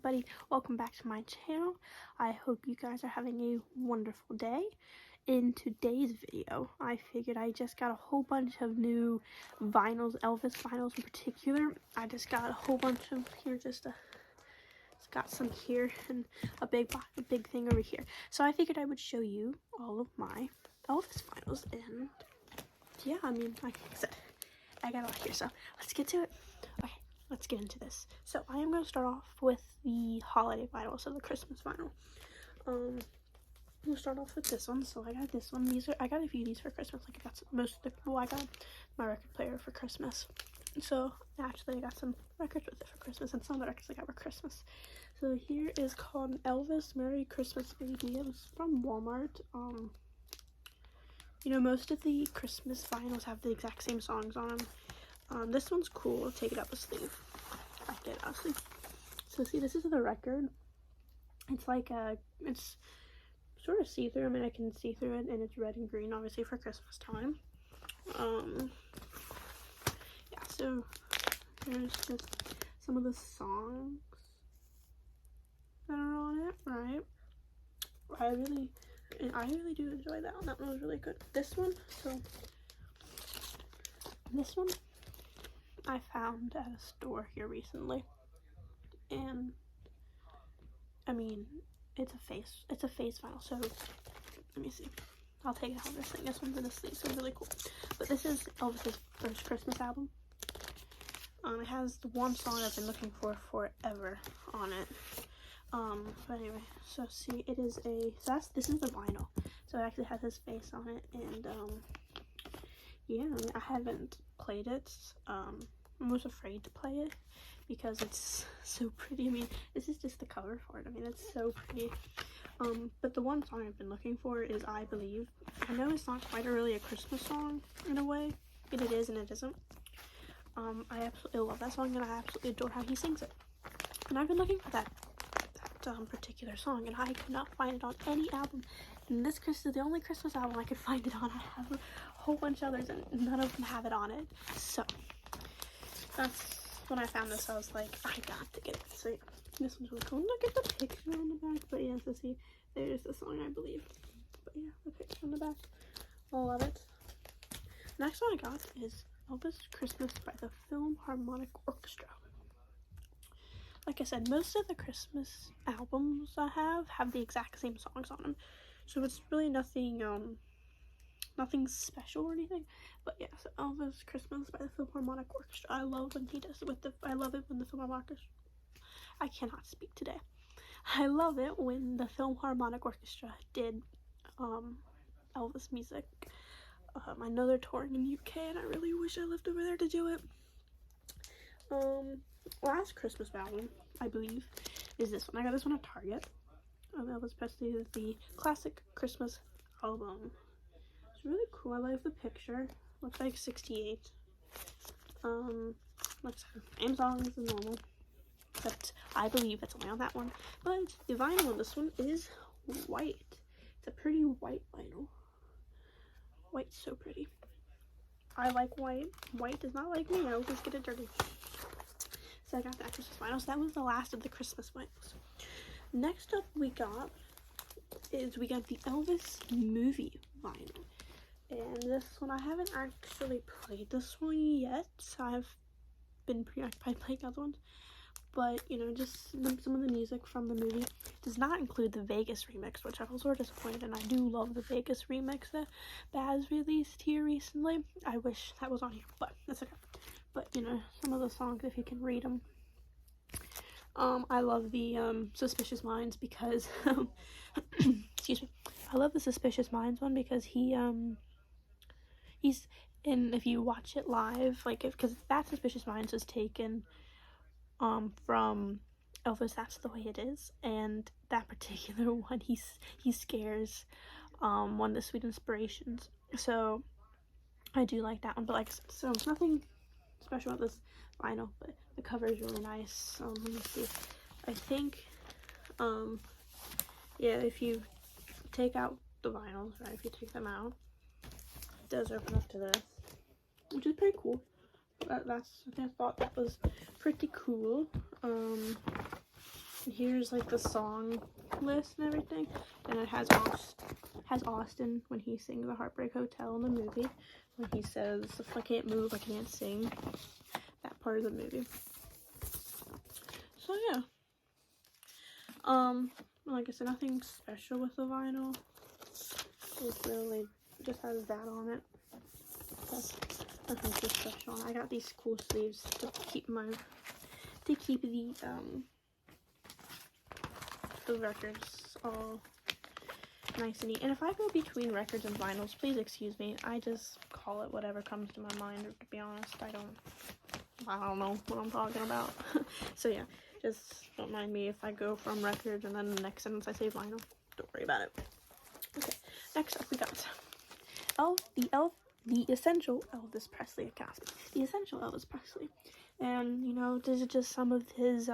everybody, welcome back to my channel. I hope you guys are having a wonderful day. In today's video, I figured I just got a whole bunch of new vinyls, Elvis vinyls in particular. I just got a whole bunch of here, just got some here and a big thing over here. So I figured I would show you all of my Elvis vinyls, and yeah, I mean, like I said, I got a lot here, so let's get to it. Okay. Let's get into this. So I am going to start off with the holiday vinyl, so the Christmas vinyl. We'll start off with this one. So I got this one. I got a few of these for Christmas. Like I got I got my record player for Christmas. So actually I got some records with it for Christmas, and some of the records I got for Christmas. So here is called Elvis Merry Christmas Baby. It was from Walmart. You know, most of the Christmas vinyls have the exact same songs on them. This one's cool. Take it out the sleeve. I get it out the sleeve. So see, this is the record. It's like it's sort of see-through. I mean, I can see through it, and it's red and green, obviously for Christmas time. Yeah. So there's just some of the songs that are on it, right? I really do enjoy that one. That one was really good. This one I found at a store here recently, and I mean, it's a face vinyl. So let me see. I'll take it out of this thing. This one's in a sleeve, so it's really cool. But this is Elvis's first Christmas album. It has the one song I've been looking for forever on it. But anyway, so see, it is this is the vinyl. So it actually has his face on it, and yeah, I mean, I haven't played it. I was afraid to play it because it's so pretty. I mean, this is just the cover for it. I mean, it's so pretty. But the one song I've been looking for is I Believe. I know it's not quite really a Christmas song in a way, but it is and it isn't. I absolutely love that song, and I absolutely adore how he sings it. And I've been looking for that particular song, and I could not find it on any album. And this Christmas is the only Christmas album I could find it on. I have a whole bunch of others, and none of them have it on it. So that's when I found this. I was like, I got to get it. So yeah, this one's really cool. Look at the picture on the back. But yeah, so see, there's the song I Believe. But yeah, the picture on the back. I love it. Next one I got is Elvis Christmas by the Philharmonic Orchestra. Like I said, most of the Christmas albums I have the exact same songs on them, so it's really nothing special or anything. But yeah, so Elvis Christmas by the Philharmonic Orchestra. I love when he does it I love it when the Philharmonic Orchestra. I cannot speak today. I love it when the Philharmonic Orchestra did Elvis music. I know they're touring in the UK, and I really wish I lived over there to do it. Last Christmas album, I believe, is this one. I got this one at Target. Elvis Presley is the classic Christmas album. It's really cool. I like the picture. Looks like 68. Looks same songs as normal, but I believe it's only on that one. But the vinyl on this one is white. It's a pretty white vinyl. White's so pretty. I like white. White does not like me. I always get it dirty. So I got that Christmas vinyl. So that was the last of the Christmas vinyls. Next up we got the Elvis movie vinyl. And this one, I haven't actually played this one yet. I've been preoccupied playing other ones. But, you know, just some of the music from the movie. It does not include the Vegas remix, which I was sort of disappointed in. I do love the Vegas remix that Baz released here recently. I wish that was on here, but that's okay. But, you know, some of the songs, if you can read them. I love the Suspicious Minds because, excuse me, I love the Suspicious Minds one because he's in, if you watch it live, like, because that Suspicious Minds is taken from Elvis, That's the Way It Is, and that particular one, he scares one of the Sweet Inspirations. So I do like that one, but like I said, so nothing special about this vinyl, but the cover is really nice. Let me see. I think yeah, if you take out the vinyls, right, if you take them out, it does open up to this, which is pretty cool. I thought that was pretty cool. And here's like the song list and everything, and it has Austin when he sings the Heartbreak Hotel in the movie, when he says, "If I can't move, I can't sing." That part of the movie. So yeah. Like I said, nothing special with the vinyl. It's really just has that on it. So nothing too special. I got these cool sleeves to keep the records all nice and neat. And if I go between records and vinyls, please excuse me. I just call it whatever comes to my mind, or to be honest, I don't know what I'm talking about. So yeah, just don't mind me if I go from records and then the next sentence I say vinyl. Don't worry about it. Okay, next up we got the Essential Elvis Presley cast. The Essential Elvis Presley. And, you know, these are just some of his,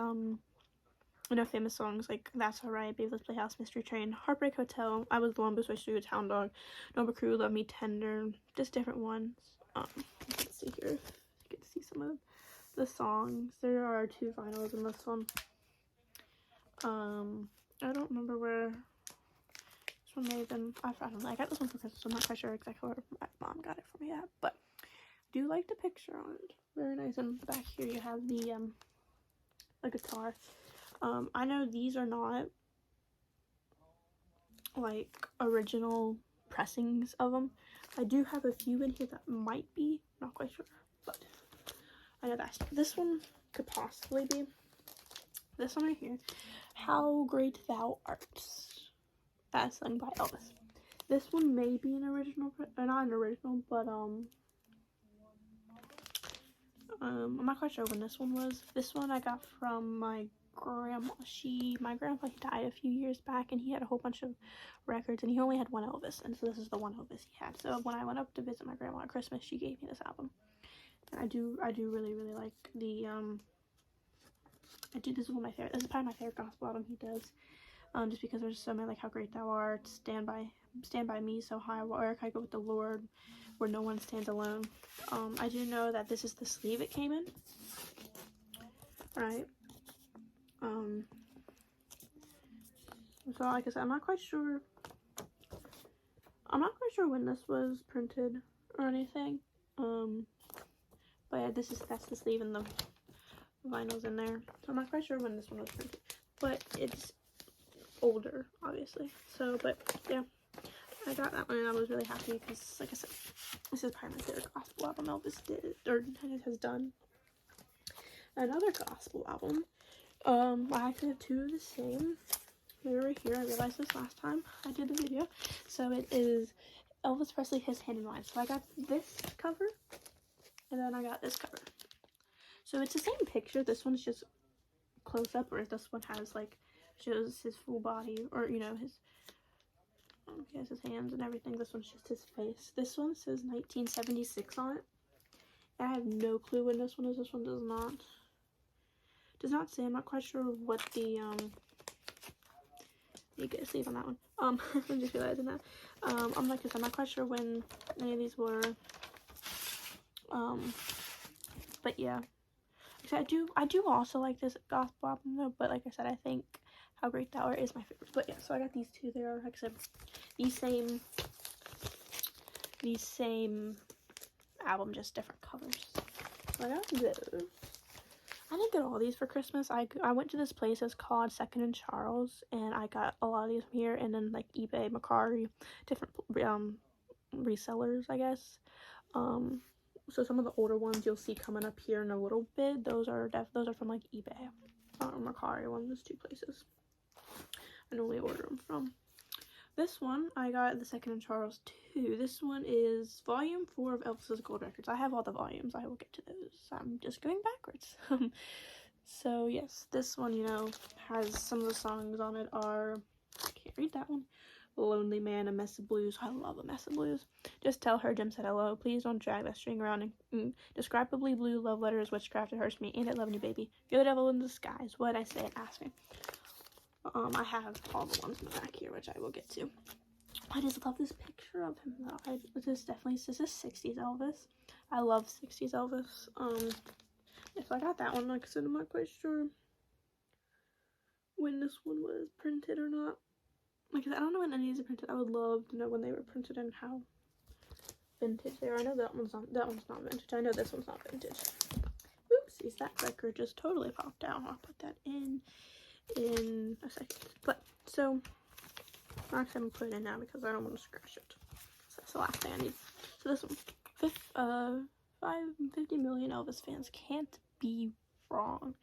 famous songs like That's Alright, Baby Let's Playhouse, Mystery Train, Heartbreak Hotel, I Was the One Who Switched to a Town Dog, Nova Crew, Love Me Tender, just different ones. Let's see here. You can see some of the songs. There are 2 vinyls in this one. I don't remember where this one may have been. I don't know. I got this one for Christmas, so I'm not quite sure exactly where my mom got it for me at, but I do like the picture on it. Very nice. And back here you have the guitar. I know these are not like original pressings of them. I do have a few in here that might be, not quite sure, but I know that this one could possibly be. This one right here, How Great Thou Art, as sung by Elvis. This one may be an original, not an original, but I'm not quite sure when this one was. This one I got from my grandma. My grandpa, he died a few years back, and he had a whole bunch of records, and he only had one Elvis, and so this is the one Elvis he had. So when I went up to visit my grandma at Christmas, she gave me this album, and I do really like the this is one of my favorite. This is probably my favorite gospel album he does, just because there's so many, like How Great Thou Art, Stand by Me, So High, Where I Go with the Lord, Where No One Stands Alone. I do know that this is the sleeve it came in. Right. So like I said, I'm not quite sure when this was printed or anything. But yeah, that's the sleeve and the vinyl's in there. So I'm not quite sure when this one was printed, but it's older, obviously. So, but yeah, I got that one and I was really happy because, like I said, this is probably my favorite gospel album Elvis did or has done. Another gospel album. I actually have 2 of the same. They're right here. I realized this last time I did the video. So it is Elvis Presley, His Hand in Mine. So I got this cover, and then I got this cover. So it's the same picture. This one's just close up, whereas this one has like shows his full body, or you know, he has his hands and everything. This one's just his face. This one says 1976 on it. I have no clue when this one is. This one does not say. I'm not quite sure what the you get a sleeve on that one. I'm just realizing that. I'm not quite sure when any of these were. But yeah. I do also like this gospel album though, but like I said, I think How Great Thou Art is my favorite. But yeah, so I got these 2 there. Like I said, these same album, just different covers. So I got those. I didn't get all these for Christmas. I went to this place. It's called Second and Charles, and I got a lot of these from here, and then like eBay, Mercari, different resellers, I guess. So some of the older ones you'll see coming up here in a little bit. Those are from like eBay, Mercari, one of those 2 places I normally order them from. This one I got the Second and Charles 2. This one is volume 4 of Elvis's Gold Records. I have all the volumes. I will get to those. I'm just going backwards. So yes, this one, you know, has some of the songs on it are, I can't read that one. Lonely Man, A Mess of Blues. I love A Mess of Blues. Just Tell Her, Jim Said Hello. Please Don't Drag That String Around. And Describably Blue, Love Letters, Witchcraft, It Hurts Me, Ain't It Loving You, Baby. You're the Devil in Disguise. What I Say and Ask Me. I have all the ones in the back here, which I will get to. I just love this picture of him though. This is 60s Elvis. I love 60s Elvis. If I got that one, like I said, I'm not quite sure when this one was printed or not. Like, I don't know when any of these are printed. I would love to know when they were printed and how vintage they are. I know that one's not vintage. I know this one's not vintage. Oopsies, that record just totally popped out. I'll put that in a second. But, so, I'm going to put it in now because I don't want to scratch it. So that's the last thing I need. So this one, 50 million Elvis fans can't be wrong.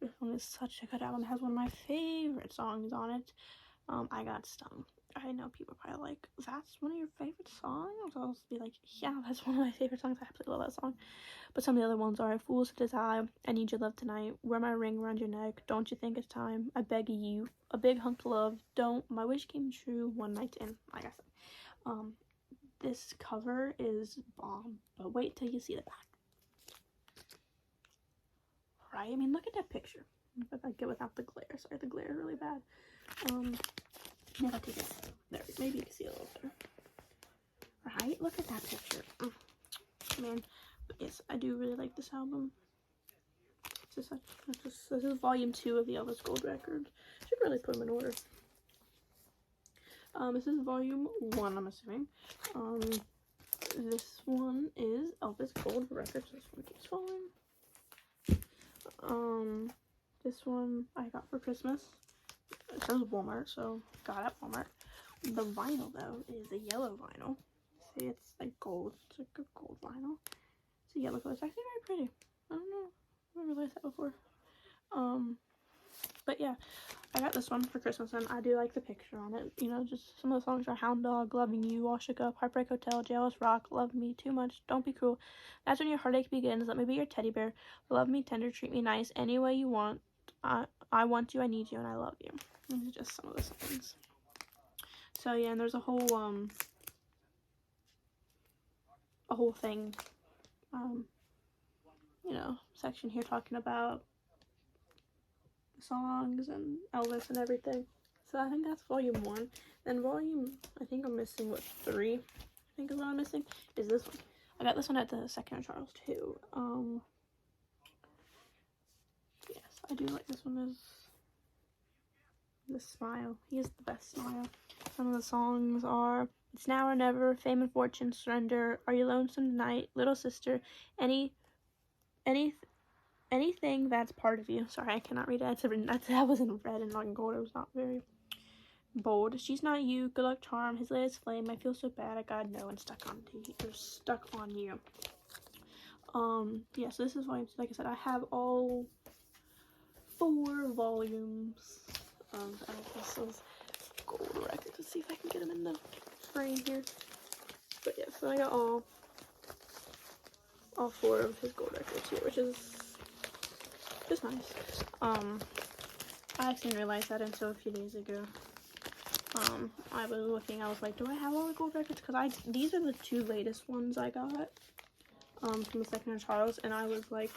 This one is such a good album. It has one of my favorite songs on it. I Got Stung. I know people are probably like, that's one of your favorite songs? I'll be like, yeah, that's one of my favorite songs. I absolutely love that song. But some of the other ones are Fool's to Desire, I Need Your Love Tonight, Wear My Ring Around Your Neck, Don't You Think It's Time, I Beg of You, A Big Hunk of Love, Don't, My Wish Came True, One Night In. Like I said, this cover is bomb, but wait till you see the back. Right? I mean, look at that picture. If I get without the glare. Sorry, the glare is really bad. If I take it, there, maybe you can see a little better. Right? Look at that picture. Man, but yes, I do really like this album. This is volume 2 of the Elvis Gold record. Should really put them in order. This is volume 1, I'm assuming. This one is Elvis Gold records. This one keeps falling. This one I got for Christmas. It says Walmart, so got at Walmart. The vinyl though is a yellow vinyl. See, it's like gold. It's like a gold vinyl. It's a yellow color. It's actually very pretty. I don't know. I never realized that before. But yeah, I got this one for Christmas, and I do like the picture on it. You know, just some of the songs are Hound Dog, Loving You, All Shook Up, Heartbreak Hotel, Jealous Rock, Love Me Too Much, Don't Be Cruel, That's When Your Heartache Begins, Let Me Be Your Teddy Bear, Love Me Tender, Treat Me Nice, Any Way You Want, I Want You, I Need You, and I Love You. These are just some of the songs. So yeah, and there's a whole thing, you know, section here talking about songs and Elvis and everything. So I think that's volume 1. Then volume, I think I'm missing, what, 3? I think is what I'm missing, is this one. I got this one at the Second Charles too. Yes, I do like this one. Is the smile. He has the best smile. Some of the songs are It's Now or Never, Fame and Fortune, Surrender, Are You Lonesome Tonight, Little Sister, Anything That's Part of You. Sorry, I cannot read it. That was in red and not in gold. It was not very bold. She's Not You, Good Luck Charm, His Latest Flame, I Feel So Bad, I Gotta Know, and Stuck on You. Yeah, so this is volume 2. Like I said, I have all 4 volumes of Elvis's gold records. Let's see if I can get them in the frame here. But yeah, so I got all 4 of his gold records here, which is just nice. I actually didn't realize that until a few days ago. I was looking, I was like, do I have all the gold records? Because these are the 2 latest ones I got, from the Second Charles, and I was like,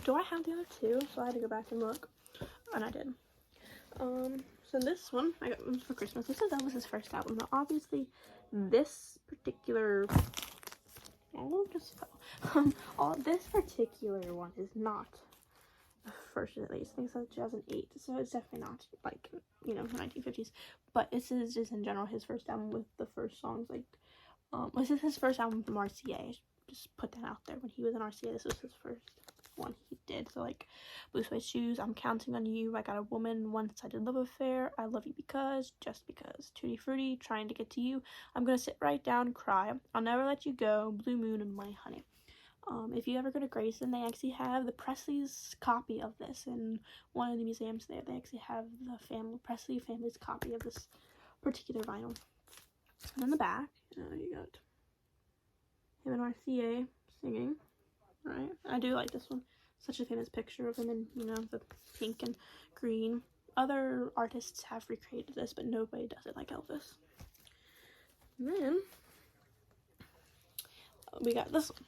do I have the other 2? So I had to go back and look, and I did. So this one, I got for Christmas. This is Elvis's first album. Now, obviously, this particular, this particular one is not the first, at least. I think it's 2008, so it's definitely not, like, you know, 1950s. But this is just, in general, his first album with the first songs, like, this is his first album from RCA. Just put that out there. When he was in RCA, this was his first one he did. So like Blue Suede Shoes, I'm Counting on You, I Got a Woman, One-Sided Love Affair, I Love You Because, Just Because, Tutti Frutti, Trying to Get to You, I'm Gonna Sit Right Down and Cry, I'll Never Let You Go, Blue Moon, and My Honey. If you ever go to Grayson, they actually have the Presley's copy of this in one of the museums there. They actually have the Presley family's copy of this particular vinyl. And in the back, you got him and RCA singing. Right, I do like this one. Such a famous picture of him in, you know, the pink and green. Other artists have recreated this, but nobody does it like Elvis. And then we got this one,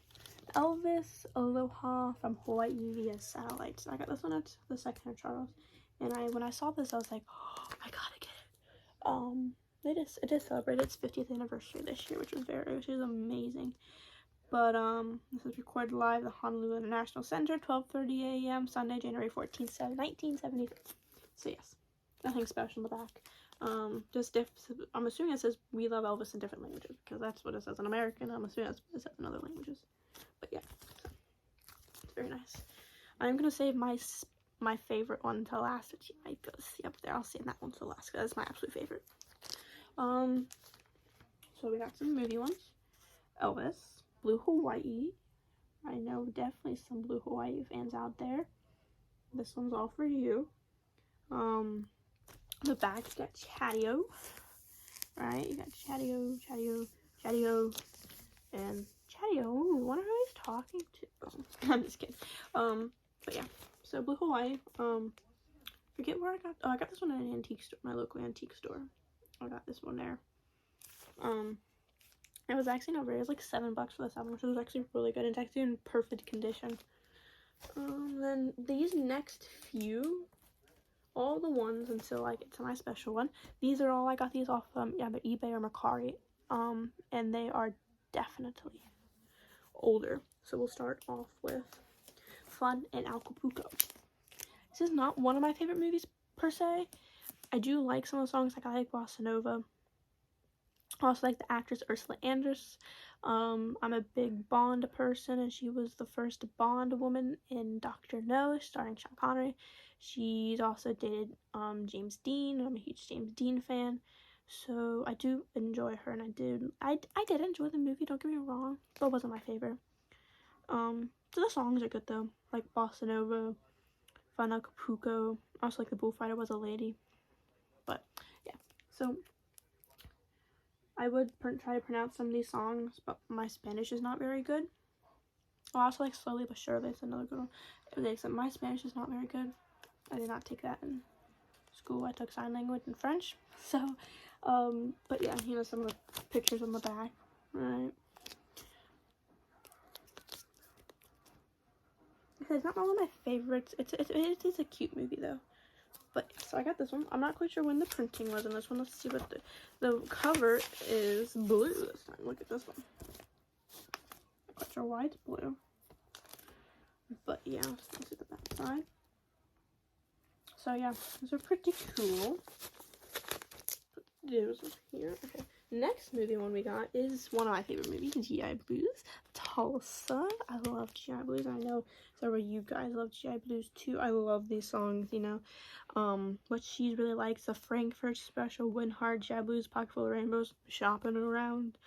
Elvis Aloha from Hawaii via satellite. So I got this one at the Second Charles, and when I saw this, I was like, oh, I gotta get it. It did celebrate its 50th anniversary this year, which is amazing. But this was recorded live at the Honolulu International Center, 12:30 a.m. Sunday, January 14th, 1973. So yes, nothing special in the back. I'm assuming it says "We love Elvis" in different languages, because that's what it says in American. I'm assuming that's what it says in other languages. But yeah, so it's very nice. I'm gonna save my favorite one until last, which you might go see up there. I'll save that one till last, because that's my absolute favorite. So we got some movie ones. Elvis, Blue Hawaii. I know definitely some Blue Hawaii fans out there. This one's all for you. The back, you got Chatio. Right, you got Chatio, and Chatio. Ooh, wonder who he's talking to. Oh, I'm just kidding. But yeah, so Blue Hawaii. Forget where I got. Oh, I got this one at an antique store, my local antique store. I got this one there. It was actually not very. It was like $7 for this album, which was actually really good. It's actually in perfect condition. Then these next few, all the ones until I get to my special one. These are all I got these off either eBay or Mercari. And they are definitely older. So we'll start off with Fun in Acapulco. This is not one of my favorite movies per se. I do like some of the songs, like I like Bossa Nova. I also like the actress Ursula Andress. I'm a big Bond person, and she was the first Bond woman in Dr. No, starring Sean Connery. She's also dated James Dean. I'm a huge James Dean fan, so I do enjoy her, and I did enjoy the movie. Don't get me wrong, but it wasn't my favorite. So the songs are good though, like Bossa Nova, Fun Acapulco. I also like The Bullfighter Was a Lady. But yeah, so I would try to pronounce some of these songs, but my Spanish is not very good. I also like Slowly But Surely. It's another good one. Except my Spanish is not very good. I did not take that in school. I took sign language and French. So, but yeah, you know, some of the pictures on the back, right? It's not one of my favorites. It is a cute movie though. But so I got this one. I'm not quite sure when the printing was in this one. Let's see what the cover is blue this time. Look at this one. I'm not quite sure why it's blue. But yeah, let's see the back side. So yeah, these are pretty cool. Put those over here. Okay. Next movie one we got is one of my favorite movies, G.I. Blues, Tulsa. I love G.I. Blues. I know several of you guys love G.I. Blues too. I love these songs, you know. What she really likes, the Frankfurt Special, Win Hard, G.I. Blues, Pocket Full of Rainbows, Shopping Around.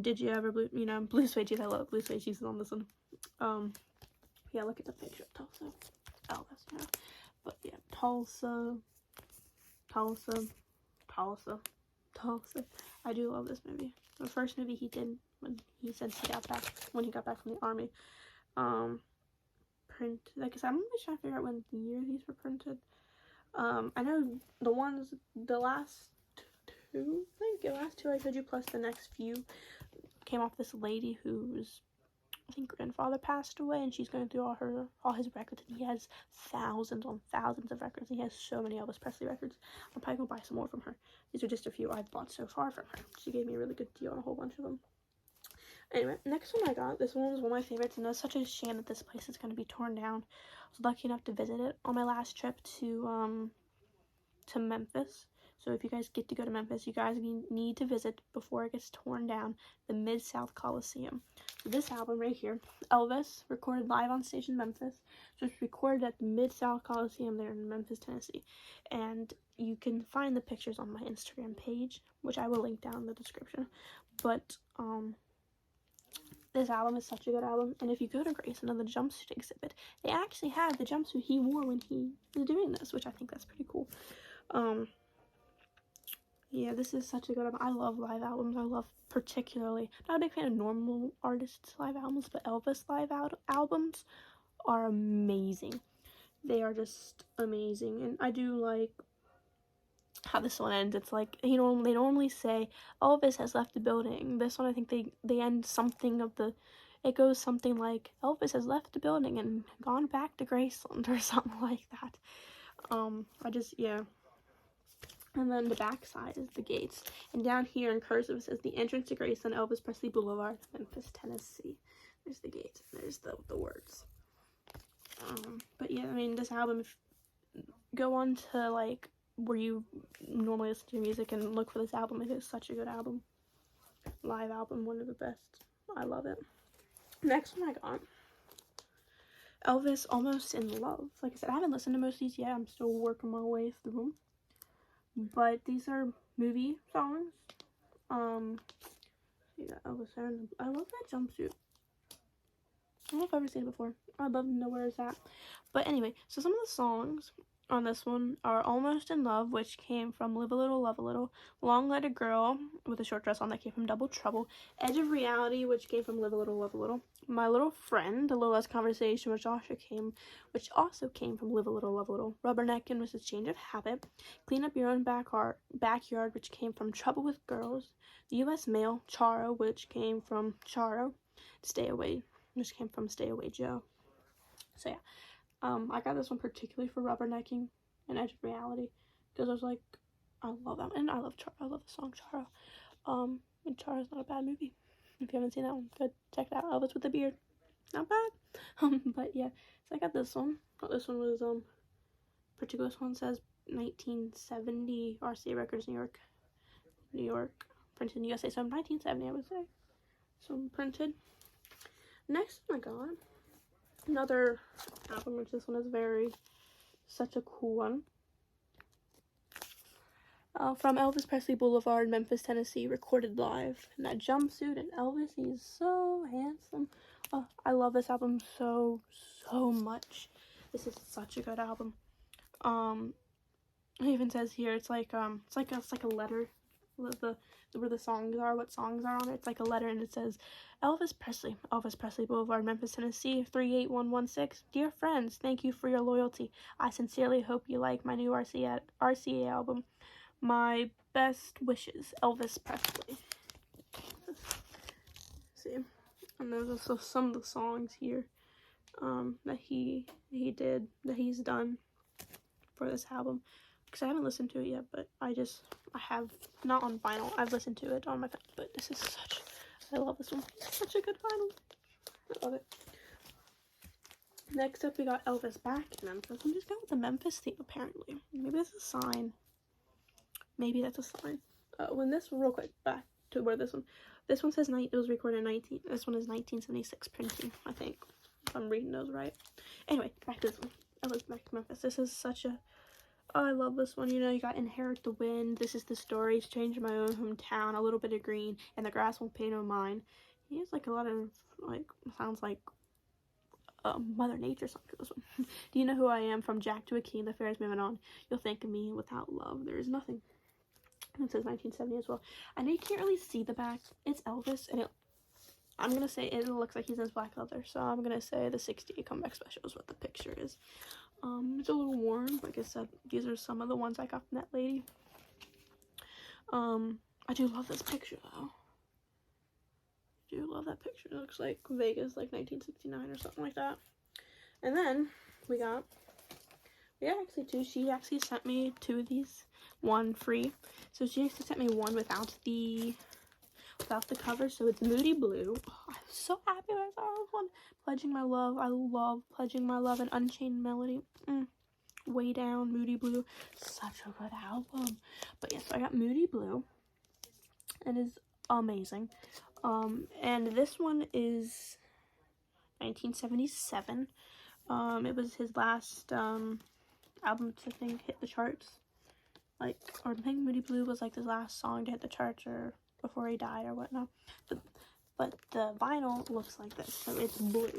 Did you ever, you know, Blue Suede Shoes. I love Blue Suede Shoes on this one. Yeah, look at the picture of Tulsa. Elvis, you know. But yeah, Tulsa. I do love this movie. The first movie he did when he got back from the army. Like I said, I'm really trying to figure out when the year these were printed. I know the last two I showed you, plus the next few, came off this lady whose, I think, grandfather passed away, and she's going through all his records, and he has thousands on thousands of records. He has so many Elvis Presley records. I'm probably gonna buy some more from her. These are just a few I've bought so far from her. She gave me a really good deal on a whole bunch of them. Anyway, next one I got. This one was one of my favorites, and it's such a shame that this place is going to be torn down. I was lucky enough to visit it on my last trip to Memphis. So if you guys get to go to Memphis, you guys need to visit, before it gets torn down, the Mid-South Coliseum. So this album right here, Elvis, recorded live on stage in Memphis. So it's recorded at the Mid-South Coliseum there in Memphis, Tennessee. And you can find the pictures on my Instagram page, which I will link down in the description. But this album is such a good album, and if you go to Grayson on the jumpsuit exhibit, they actually have the jumpsuit he wore when he was doing this, which I think that's pretty cool. Yeah, this is such a good album. I love live albums. I love, particularly, not a big fan of normal artists' live albums, but Elvis live albums are amazing. They are just amazing, and I do like how this one ends. It's like, they normally say Elvis has left the building. This one, I think they end something of the, it goes something like Elvis has left the building and gone back to Graceland or something like that. Yeah. And then the back side is the gates, and down here in cursive it says the entrance to Graceland, Elvis Presley Boulevard, Memphis, Tennessee. There's the gates, and there's the words. But yeah, I mean, this album, go on to like where you normally listen to music and look for this album. It is such a good album. Live album, one of the best. I love it. Next one I got Elvis, Almost in Love. Like I said, I haven't listened to most of these yet. I'm still working my way through them. But these are movie songs. Yeah, Elvis there. I love that jumpsuit. I don't know if I've ever seen it before. I'd love to know where it's at. But anyway, so some of the songs on this one are Almost in Love, which came from Live a Little, Love a Little. Long Legged Girl with a short dress on, that came from Double Trouble. Edge of Reality, which came from Live a Little, Love a Little. My Little Friend, A Little Less Conversation, which also came from Live a Little, Love a Little. Rubberneckin', which is Change of Habit. Clean Up Your Own Backyard, which came from Trouble with Girls. The U.S. Mail, Charo, which came from Charo. Stay Away, which came from Stay Away Joe. So yeah, I got this one particularly for Rubbernecking and Edge of Reality, because I was like, I love that, and I love Charo. I love the song Charo. And Charo's not a bad movie. If you haven't seen that one, go check it out. Elvis with the beard, not bad. But yeah, so I got this one. This one was particular. This one says 1970 RCA Records, New York, printed in USA. So 1970, I would say. So printed. Next one I got another album, which this one is such a cool one. From Elvis Presley Boulevard, Memphis, Tennessee, recorded live. In that jumpsuit, and Elvis, he's so handsome. I love this album so much. This is such a good album. It even says here it's like a letter. Where the songs are, what songs are on it. It's like a letter, and it says, Elvis Presley Boulevard, Memphis, Tennessee, 38116. Dear friends, thank you for your loyalty. I sincerely hope you like my new RCA album. My best wishes, Elvis Presley. See, and there's also some of the songs here that he's done for this album. Because I haven't listened to it yet, but I have, not on vinyl, I've listened to it on my phone, but this is I love this one. It's such a good vinyl. I love it. Next up, we got Elvis back in Memphis. I'm just going with the Memphis theme, apparently. Maybe that's a sign. Maybe that's a sign. Real quick, back to where this one says it was recorded in this one is 1976 printing, I think, if I'm reading those right. Anyway, back to this one. Elvis back to Memphis. This is I love this one. You know, you got Inherit the Wind, This Is the Story, Strange in My Own Hometown, A Little Bit of Green, and The Grass Won't Pay No Mind. He has like a lot of sounds like Mother Nature song to this one. Do you know who I am? From Jack to a King, The Fair is Moving On. You'll think of me, without love there is nothing. It says 1970 as well. I know you can't really see the back. It's Elvis, and I'm gonna say it looks like he's in his black leather, so I'm gonna say the 68 comeback special is what the picture is. It's a little worn. Like I said, these are some of the ones I got from that lady. I do love this picture though. I do love that picture. It looks like Vegas, like 1969 or something like that. And then she actually sent me two of these, one free. So she actually sent me one without the cover. So it's Moody Blue. Oh, I'm so happy when I saw this one. Pledging My Love. I love Pledging My Love and Unchained Melody. Way Down, Moody Blue. Such a good album. But yes, I got Moody Blue. It is amazing. And this one is 1977. It was his last album to, I think, hit the charts. I think Moody Blue was like his last song to hit the charts, or before he died or whatnot. But the vinyl looks like this, so it's blue.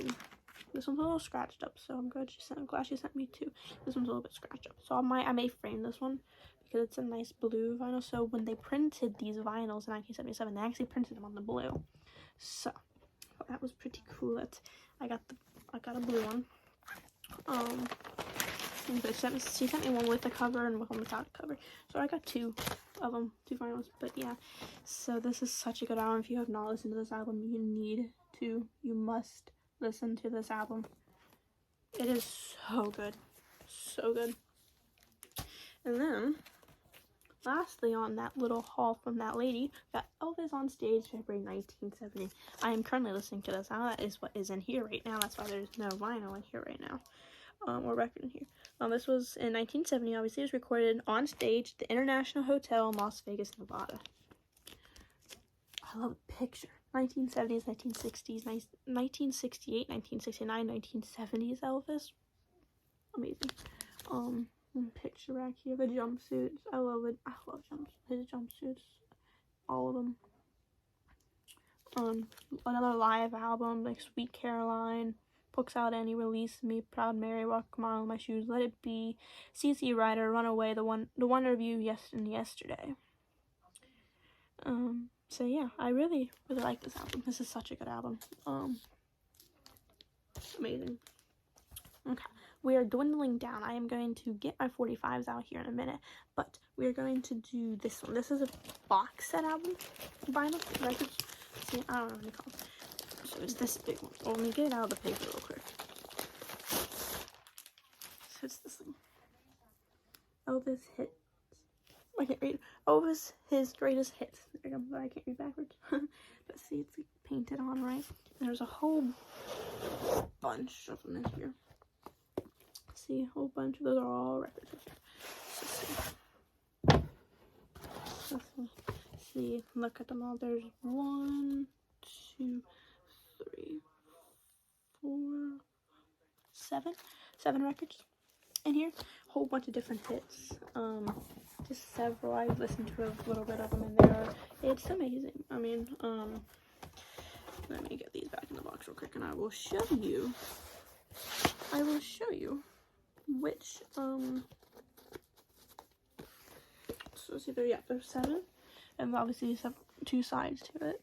This one's a little scratched up, so I'm glad she sent me two. This one's a little bit scratched up, so I may frame this one because it's a nice blue vinyl. So when they printed these vinyls in 1977, they actually printed them on the blue. So that was pretty cool. I got a blue one. But she sent me one with the cover and one without the cover. So I got two of them, two vinyls. But yeah, so this is such a good album. If you have not listened to this album, you must listen to this album. It is so good. So good. And then, lastly, on that little haul from that lady, got Elvis on Stage, February 1970. I am currently listening to this now. That is what is in here right now. That's why there's no vinyl in here right now. or record in here. This was in 1970, obviously. It was recorded on stage at the International Hotel in Las Vegas, Nevada. I love the picture. 1970s, 1960s, 1968, 1969, 1970s Elvis. Amazing. Picture back here, the jumpsuits. I love it. I love his jumpsuits. All of them. Another live album, like Sweet Caroline, Books Out Annie, Release Me, Proud Mary, Walk a Mile in My Shoes, Let It Be, CC Rider, Runaway, The One Review, Yesterday. So yeah, I really like this album. This is such a good album. Amazing. Okay, we are dwindling down. I am going to get my 45s out here in a minute, but we are going to do this one. This is a box set album, vinyl records. See, I don't know what they call it. So it's this big one. Well, let me get it out of the paper real quick. So it's this thing. Elvis hits. I can't read. Elvis, his greatest hits. There you go. I can't read backwards. But see, it's like painted on, right? And there's a whole bunch of them in here. See, a whole bunch of those are all records. So see, look at them all. There's 1, 2, 3, 4, 7 records in here. A whole bunch of different hits. Just several. I've listened to a little bit of them in there. It's amazing. I mean, let me get these back in the box real quick, and I will show you which so see there, yeah, there's 7, and obviously you have 2 sides to it.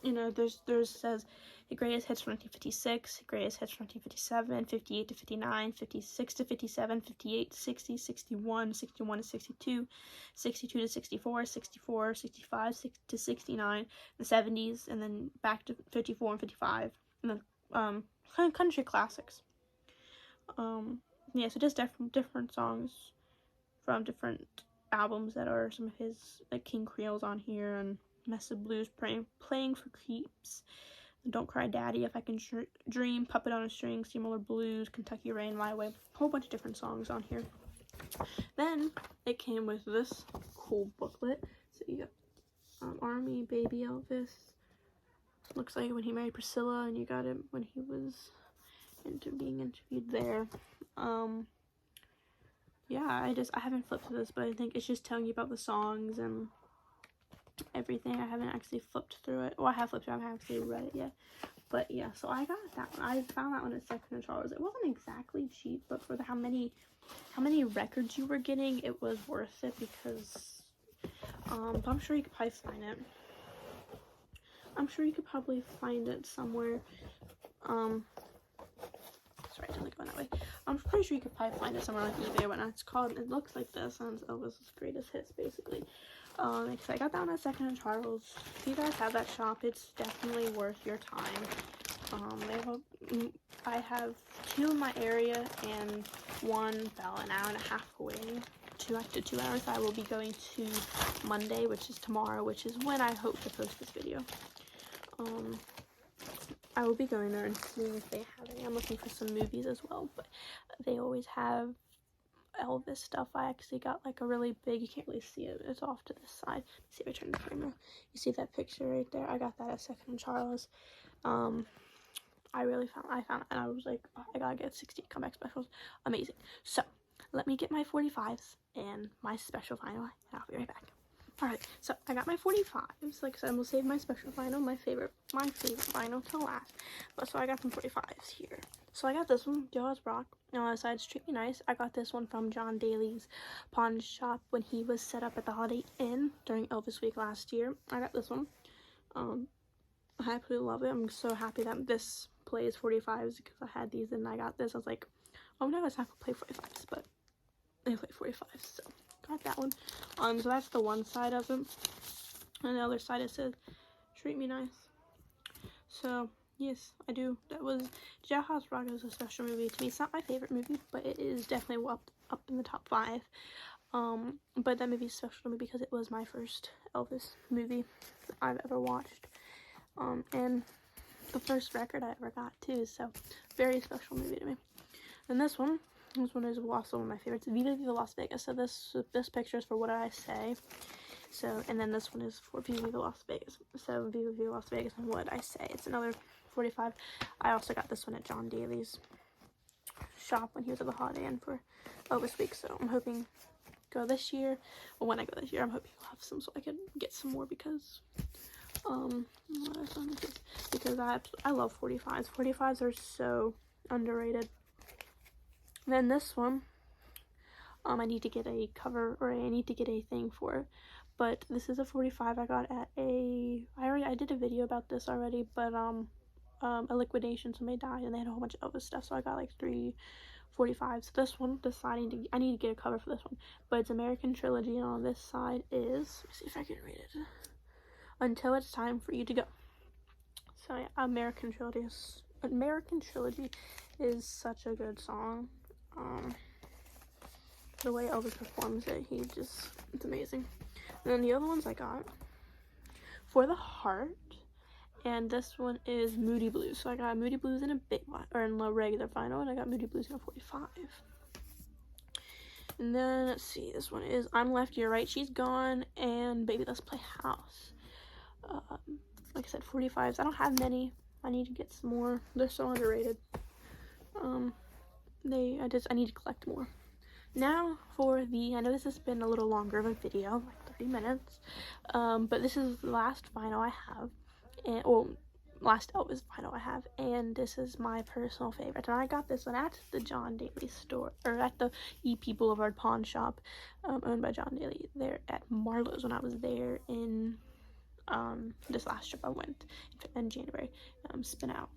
You know, there's says the greatest hits from 1956, greatest hits from 1957, 58 to 59, 56 to 57, 58 to 60, 61, 61 to 62, 62 to 64, 64, 65 to 69, the 70s, and then back to 54 and 55, and then country classics. Yeah, so just different songs from different albums that are some of his, like King Creole's on here, and Mess of Blues, Playing for Keeps, Don't Cry Daddy, If I Can Dream, Puppet on a String, Steamroller Blues, Kentucky Rain, My Way, a whole bunch of different songs on here. Then it came with this cool booklet. So you got Army, Baby Elvis. Looks like when he married Priscilla, and you got him when he was being interviewed there. Yeah, I haven't flipped through this, but I think it's just telling you about the songs and everything. I haven't actually flipped through it. Well, I have flipped through it. I haven't actually read it yet. But yeah, so I got that one. I found that one at Second & Charles. It wasn't exactly cheap, but for how many records you were getting, it was worth it, because but I'm sure you could probably find it. I'm sure you could probably find it somewhere. Sorry, I didn't go that way. I'm pretty sure you could probably find it somewhere like eBay or whatnot. It looks like this, and it's Elvis's greatest hits, basically. So I got that one at Second & Charles. If you guys have that shop, it's definitely worth your time. I have 2 in my area and 1 about an hour and a half away. 2 hours. I will be going to Monday, which is tomorrow, which is when I hope to post this video. I will be going there and seeing if they have any. I'm looking for some movies as well, but they always have Elvis stuff. I actually got like a really big, you can't really see it, it's off to this side. Let's see if I turn the camera. You see that picture right there? I got that at Second & Charles. I found it, and I was like, oh, I gotta get 60 comeback specials. Amazing. So let me get my 45s and my special vinyl, and I'll be right back. Alright, so I got my 45s. Like I said, I'm gonna save my special vinyl, my favorite vinyl till last. But so I got some 45s here. So I got this one, Jaws Rock. On the side, Treat Me Nice. I got this one from John Daly's pawn shop when he was set up at the Holiday Inn during Elvis Week last year. I got this one. I absolutely love it. I'm so happy that this plays 45s, because I had these and I got this. I was like, oh no, it's not gonna play 45s, but they play 45s, so got that one. So that's the one side of it. And the other side, it says Treat Me Nice. So yes, I do. That was Jailhouse Rock. Is a special movie to me. It's not my favorite movie, but it is definitely up in the top 5. But that movie is special to me because it was my first Elvis movie I've ever watched. And the first record I ever got too, so very special movie to me. And this one is also one of my favorites. Viva Viva Las Vegas. So this picture is for What Did I Say. So, and then this one is for Viva Viva Las Vegas. So Viva Viva Las Vegas and What Did I Say. It's another 45. I also got this one at John Daly's shop when he was at the Holiday Inn for Elvis week. So I'm hoping go this year. Well, when I go this year, I'm hoping I'll have some so I can get some more because because I love 45s. 45s are so underrated. Then this one, I need to get a cover, or I need to get a thing for it. But this is a 45 I got at I did a video about this already, but a liquidation, somebody died and they had a whole bunch of Elvis stuff, so I got like 3 45s. This one, I need to get a cover for this one, but it's American Trilogy, and on this side is, let's see if I can read it. Until It's Time for You to Go. So yeah, American Trilogy is such a good song. The way Elvis performs it, it's amazing. And then the other ones I got, For the Heart, and this one is Moody Blues. So I got Moody Blues in a big or in the regular vinyl, and I got Moody Blues in a 45. And then let's see, this one is I'm Left, You're Right, She's Gone, and Baby Let's Play House. Like I said, 45s. I don't have many. I need to get some more. They're so underrated. I need to collect more. Now for I know this has been a little longer of a video, like 30 minutes, but this is the last vinyl I have, last Elvis vinyl I have, and this is my personal favorite. And I got this one at the John Daly store, or at the EP Boulevard Pawn Shop, owned by John Daly, there at Marlowe's when I was there in this last trip I went in January. Spin Out.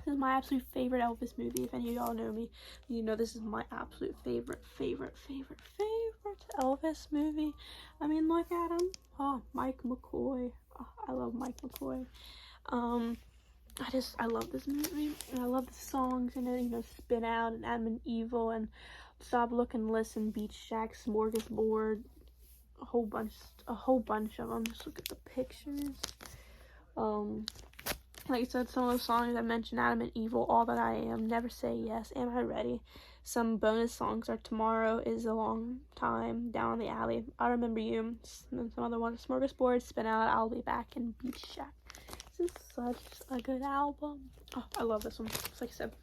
This is my absolute favorite Elvis movie. If any of y'all know me, you know this is my absolute favorite Elvis movie. I mean, look at him. Oh, Mike McCoy. Oh, I love Mike McCoy. I love this movie, and I love the songs in it. You know, Spin Out and Adam and Evil and Stop, Look and Listen, Beach Shack, Smorgasbord, a whole bunch of them. Just look at the pictures. Like I said, some of the songs I mentioned, Adam and Evil, All That I Am, Never Say Yes, Am I Ready? Some bonus songs are Tomorrow Is a Long Time, Down the Alley, I Remember You, and some other ones, Smorgasbord, Spin Out, I'll Be Back, and Beach Shack. This is such a good album. Oh, I love this one. Just like I said,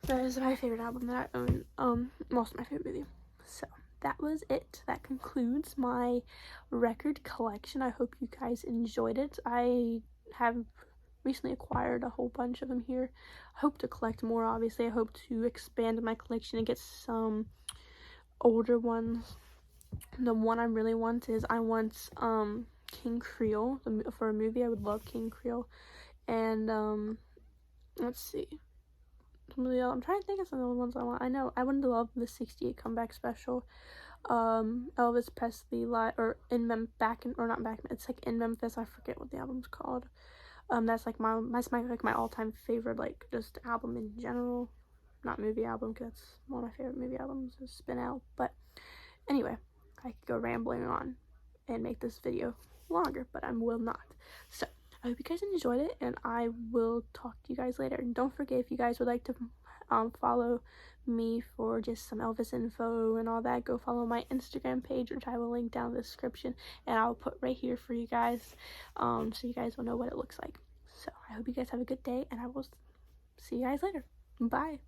that is my favorite album that I own. Also my favorite movie. So that was it. That concludes my record collection. I hope you guys enjoyed it. I have recently acquired a whole bunch of them here. I hope to collect more, obviously. I hope to expand my collection and get some older ones. The one I really want is I want King Creole for a movie. I would love King Creole. And let's see, I'm trying to think of some of the ones I want. I know I would love the 68 comeback special, Elvis Presley live, or in it's like In Memphis. I forget what the album's called. That's like my all-time favorite, like just album in general, not movie album, because that's one of my favorite movie albums is Spin Out. But anyway, I could go rambling on and make this video longer, but I will not. So I hope you guys enjoyed it, and I will talk to you guys later. And don't forget, if you guys would like to follow me for just some Elvis info and all that, go follow my Instagram page, which I will link down in the description, and I'll put right here for you guys, so you guys will know what it looks like. So I hope you guys have a good day, and I will see you guys later. Bye.